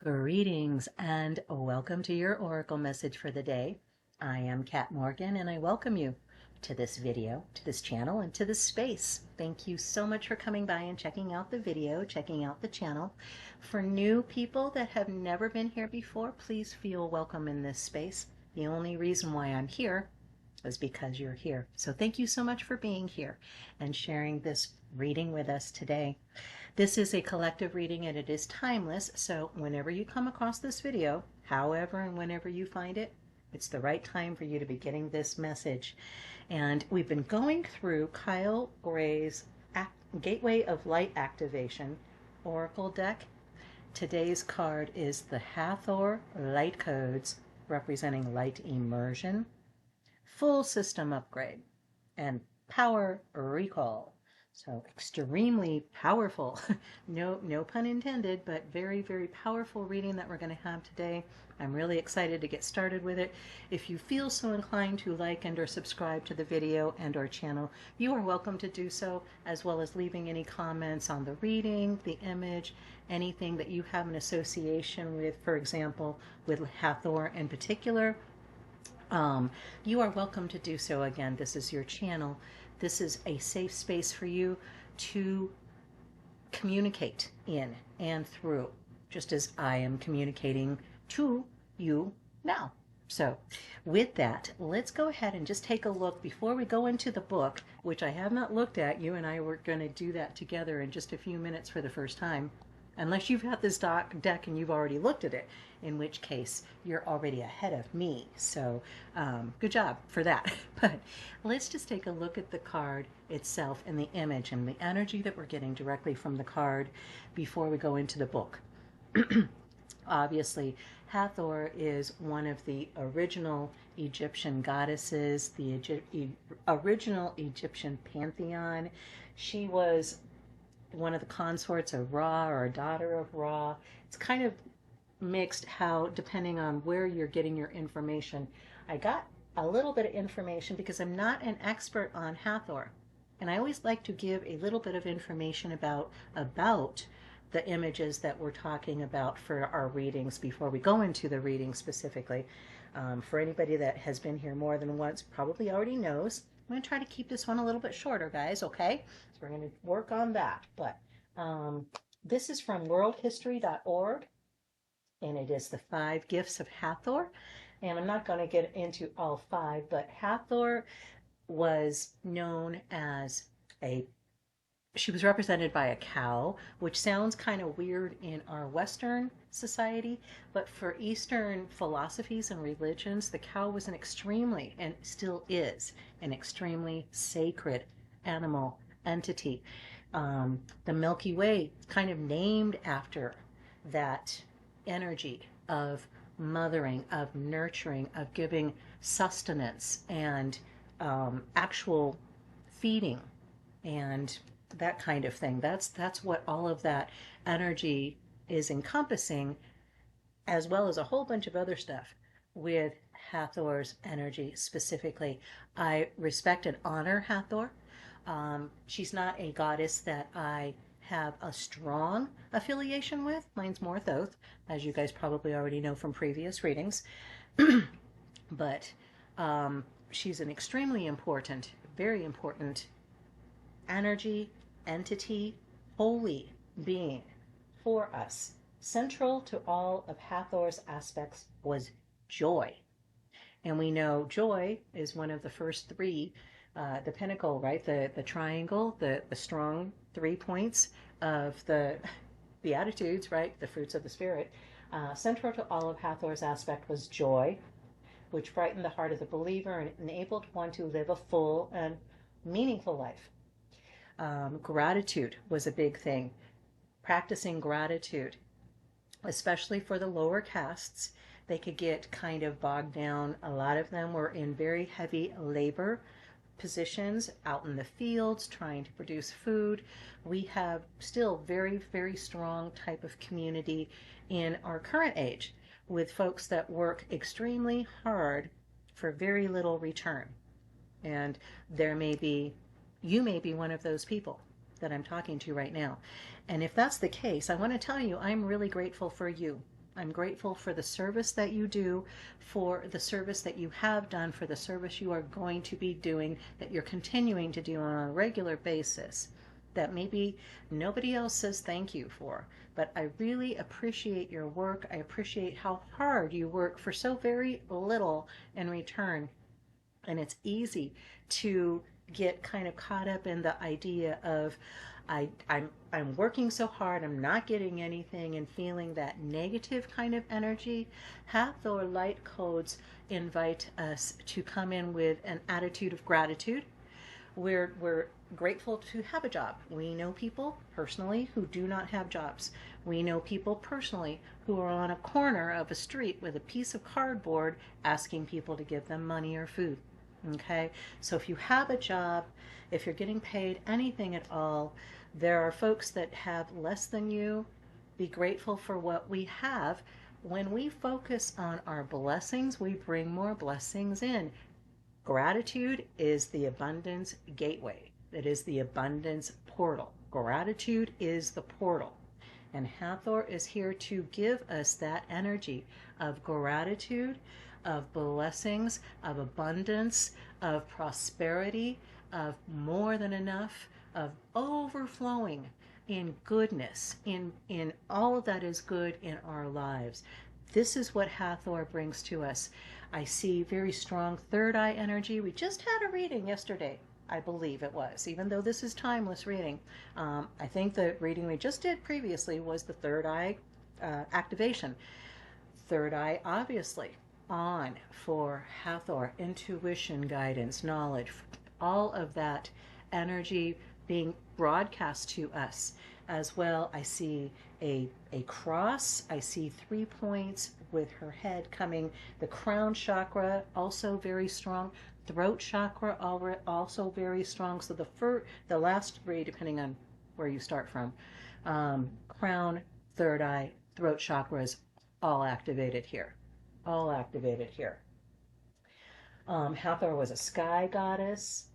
Greetings and welcome to your Oracle message for the day. I am Kat Morgan and I welcome you to this video, to this channel, and to this space. Thank you so much for coming by and checking out the video, checking out the channel. For new people that have never been here before, please feel welcome in this space. The only reason why I'm here is because you're here. So thank you so much for being here and sharing this reading with us today. This is a collective reading and it is timeless, so whenever you come across this video, however and whenever you find it, it's the right time for you to be getting this message. And we've been going through Kyle Gray's Gateway of Light Activation Oracle deck. Today's card is the Hathor Light Codes, representing light immersion, full system upgrade, and power recall. So extremely powerful, no pun intended, but very, very powerful reading that we're going to have today. I'm really excited to get started with it. If you feel so inclined to like and or subscribe to the video and our channel, you are welcome to do so, as well as leaving any comments on the reading, the image, anything that you have an association with, for example, with Hathor in particular. You are welcome to do so. Again, this is your channel. This is a safe space for you to communicate in and through, just as I am communicating to you now. So with that, let's go ahead and just take a look before we go into the book, which I have not looked at. You and I were going to do that together in just a few minutes for the first time. Unless you've had this deck and you've already looked at it, in which case you're already ahead of me. So good job for that. But let's just take a look at the card itself and the image and the energy that we're getting directly from the card before we go into the book. Obviously, Hathor is one of the original Egyptian goddesses, the original Egyptian pantheon. She was one of the consorts of Ra, or a daughter of Ra. It's kind of mixed how, depending on where you're getting your information. I got a little bit of information because I'm not an expert on Hathor, and I always like to give a little bit of information about the images that we're talking about for our readings before we go into the reading specifically. For anybody that has been here more than once, probably already knows, I'm going to try to keep this one a little bit shorter, guys, okay? So we're going to work on that. But this is from worldhistory.org, and it is the 5 gifts of Hathor. And I'm not going to get into all 5, but Hathor was known as she was represented by a cow, which sounds kind of weird in our Western society, but for Eastern philosophies and religions, the cow was an extremely, and still is, an extremely sacred animal entity. The Milky Way kind of named after that energy of mothering, of nurturing, of giving sustenance and actual feeding and that kind of thing. That's what all of that energy is encompassing, as well as a whole bunch of other stuff with Hathor's energy specifically. I respect and honor Hathor. She's not a goddess that I have a strong affiliation with. Mine's more Thoth, as you guys probably already know from previous readings. But she's an extremely important, very important energy, entity, holy being for us. Central to all of Hathor's aspects was joy. And we know joy is one of the first 3, the pinnacle, right? The triangle, the strong 3 points of the Beatitudes, right? The fruits of the Spirit. Central to all of Hathor's aspect was joy, which brightened the heart of the believer and enabled one to live a full and meaningful life. Gratitude was a big thing. Practicing gratitude, especially for the lower castes, they could get kind of bogged down. A lot of them were in very heavy labor positions out in the fields trying to produce food. We have still very, very strong type of community in our current age with folks that work extremely hard for very little return. And you may be one of those people that I'm talking to right now. And if that's the case, I want to tell you I'm really grateful for you. I'm grateful for the service that you do, for the service that you have done, for the service you are going to be doing, that you're continuing to do on a regular basis, that maybe nobody else says thank you for. But I really appreciate your work. I appreciate how hard you work for so very little in return. And it's easy to get kind of caught up in the idea of I'm working so hard, I'm not getting anything, and feeling that negative kind of energy. Hathor light codes invite us to come in with an attitude of gratitude. We're grateful to have a job. We know people personally who do not have jobs. We know people personally who are on a corner of a street with a piece of cardboard asking people to give them money or food. Okay, so if you have a job, if you're getting paid anything at all, there are folks that have less than you. Be grateful for what we have. When we focus on our blessings, we bring more blessings in. Gratitude is the abundance gateway. It is the abundance portal. Gratitude is the portal. And Hathor is here to give us that energy of gratitude, of blessings, of abundance, of prosperity, of more than enough, of overflowing in goodness, in all that is good in our lives. This is what Hathor brings to us. I see very strong third eye energy. We just had a reading yesterday, I believe it was, even though this is timeless reading. I think the reading we just did previously was the third eye activation. Third eye, obviously, on for Hathor, intuition, guidance, knowledge, all of that energy being broadcast to us. As well, I see a cross. I see 3 points with her head coming. The crown chakra also very strong. Throat chakra also very strong. So the last three, depending on where you start from, crown, third eye, throat chakras, all activated here. All activated here. Hathor was a sky goddess.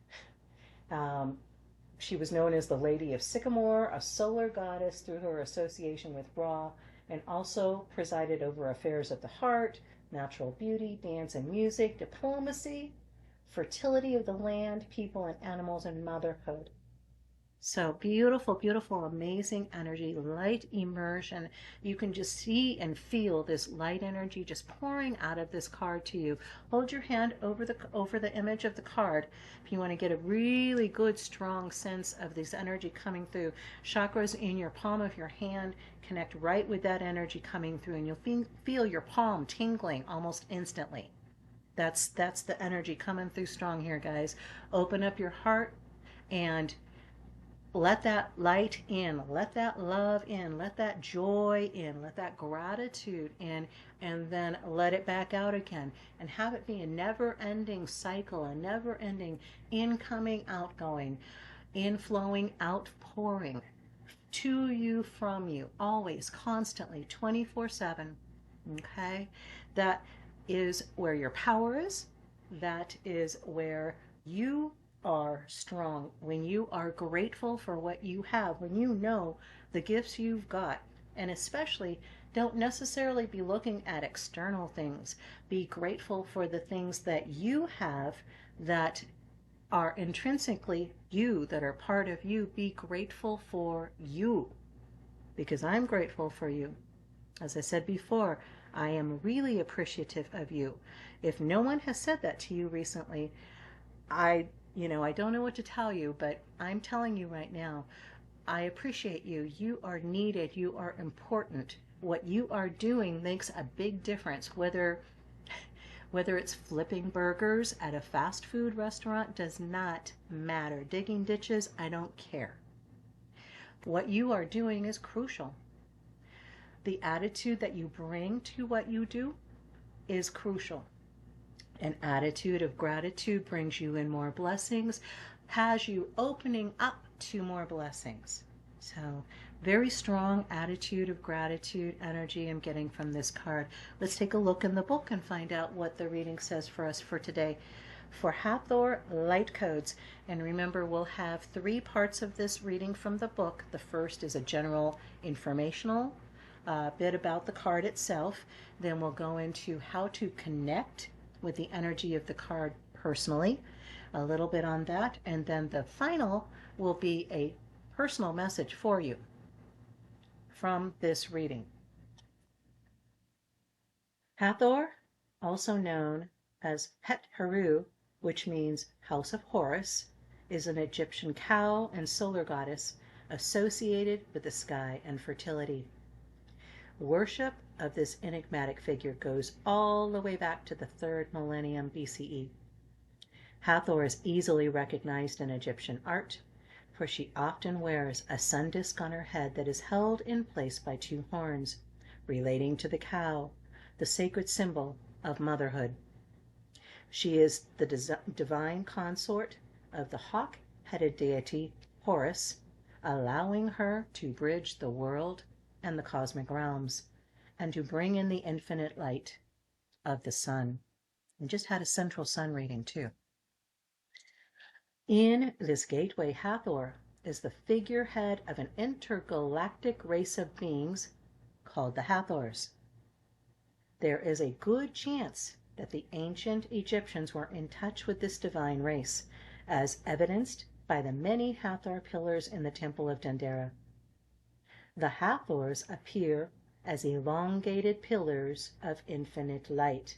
She was known as the Lady of Sycamore, a solar goddess through her association with Ra, and also presided over affairs of the heart, natural beauty, dance and music, diplomacy, fertility of the land, people and animals, and motherhood. So beautiful, beautiful, amazing energy, light immersion. You can just see and feel this light energy just pouring out of this card to you. Hold your hand over the image of the card if you want to get a really good, strong sense of this energy coming through. Chakras in your palm of your hand connect right with that energy coming through, and you'll feel your palm tingling almost instantly. That's the energy coming through strong here, guys. Open up your heart and let that light in, let that love in, let that joy in, let that gratitude in, and then let it back out again. And have it be a never-ending cycle, a never-ending incoming, outgoing, inflowing, outpouring to you, from you, always, constantly, 24/7. Okay? That is where your power is. That is where you are strong, when you are grateful for what you have, when you know the gifts you've got, and especially don't necessarily be looking at external things. Be grateful for the things that you have that are intrinsically you, that are part of you. Be grateful for you, because I'm grateful for you. As I said before, I am really appreciative of you. If no one has said that to you recently, I don't know what to tell you, but I'm telling you right now, I appreciate you. You are needed. You are important. What you are doing makes a big difference. Whether it's flipping burgers at a fast food restaurant does not matter. Digging ditches, I don't care. What you are doing is crucial. The attitude that you bring to what you do is crucial. An attitude of gratitude brings you in more blessings, has you opening up to more blessings. So, very strong attitude of gratitude energy I'm getting from this card. Let's take a look in the book and find out what the reading says for us for today. For Hathor light codes, and remember, we'll have 3 parts of this reading from the book. The first is a general informational a bit about the card itself. Then we'll go into how to connect with the energy of the card personally, a little bit on that. And then the final will be a personal message for you from this reading. Hathor, also known as Het Heru, which means House of Horus, is an Egyptian cow and solar goddess associated with the sky and fertility. Worship of this enigmatic figure goes all the way back to the 3rd millennium BCE. Hathor is easily recognized in Egyptian art, for she often wears a sun disk on her head that is held in place by 2 horns, relating to the cow, the sacred symbol of motherhood. She is the divine consort of the hawk-headed deity Horus, allowing her to bridge the world and the cosmic realms, and to bring in the infinite light of the sun. And just had a central sun reading too. In this gateway, Hathor is the figurehead of an intergalactic race of beings called the Hathors. There is a good chance that the ancient Egyptians were in touch with this divine race, as evidenced by the many Hathor pillars in the Temple of Dendera. The Hathors appear as elongated pillars of infinite light,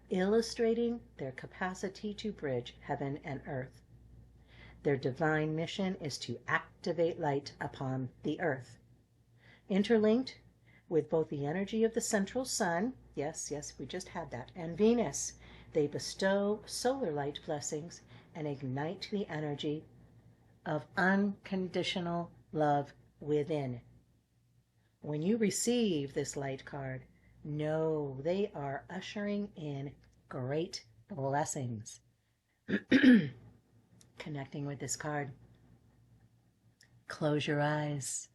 illustrating their capacity to bridge heaven and earth. Their divine mission is to activate light upon the earth. Interlinked with both the energy of the central sun, yes, we just had that, and Venus, they bestow solar light blessings and ignite the energy of unconditional love within. When you receive this light card, know they are ushering in great blessings. Connecting with this card. Close your eyes.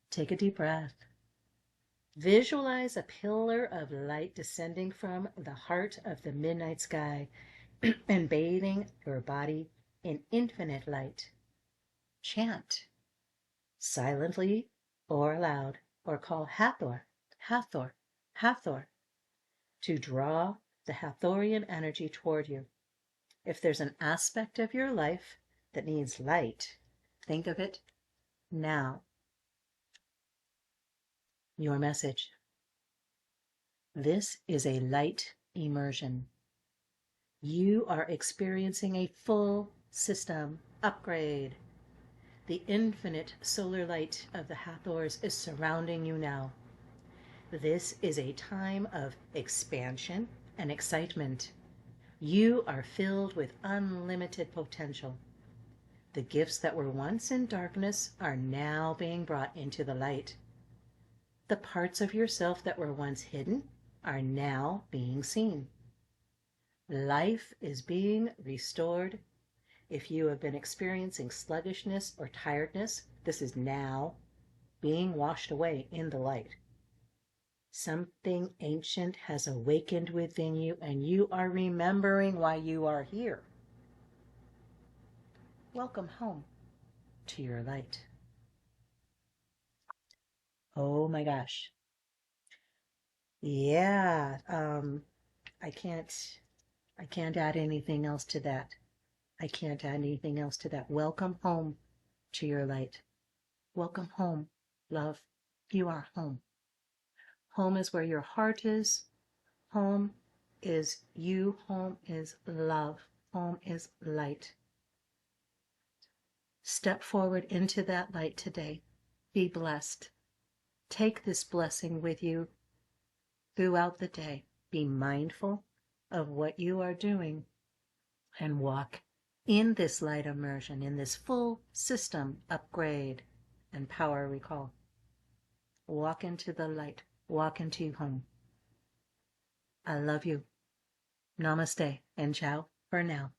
Take a deep breath. Visualize a pillar of light descending from the heart of the midnight sky and bathing your body in infinite light. Chant, silently or aloud, or call Hathor, Hathor, Hathor, to draw the Hathorian energy toward you. If there's an aspect of your life that needs light, think of it now. Your message. This is a light immersion. You are experiencing a full system upgrade. The infinite solar light of the Hathors is surrounding you now. This is a time of expansion and excitement. You are filled with unlimited potential. The gifts that were once in darkness are now being brought into the light. The parts of yourself that were once hidden are now being seen. Life is being restored. If you have been experiencing sluggishness or tiredness, this is now being washed away in the light. Something ancient has awakened within you, and you are remembering why you are here. Welcome home to your light. Oh my gosh. Yeah, I can't add anything else to that. I can't add anything else to that. Welcome home to your light. Welcome home, love. You are home. Home is where your heart is. Home is you. Home is love. Home is light. Step forward into that light today. Be blessed. Take this blessing with you throughout the day. Be mindful of what you are doing and walk in this light immersion, in this full system upgrade and power recall. Walk into the light. Walk into home. I love you. Namaste and ciao for now.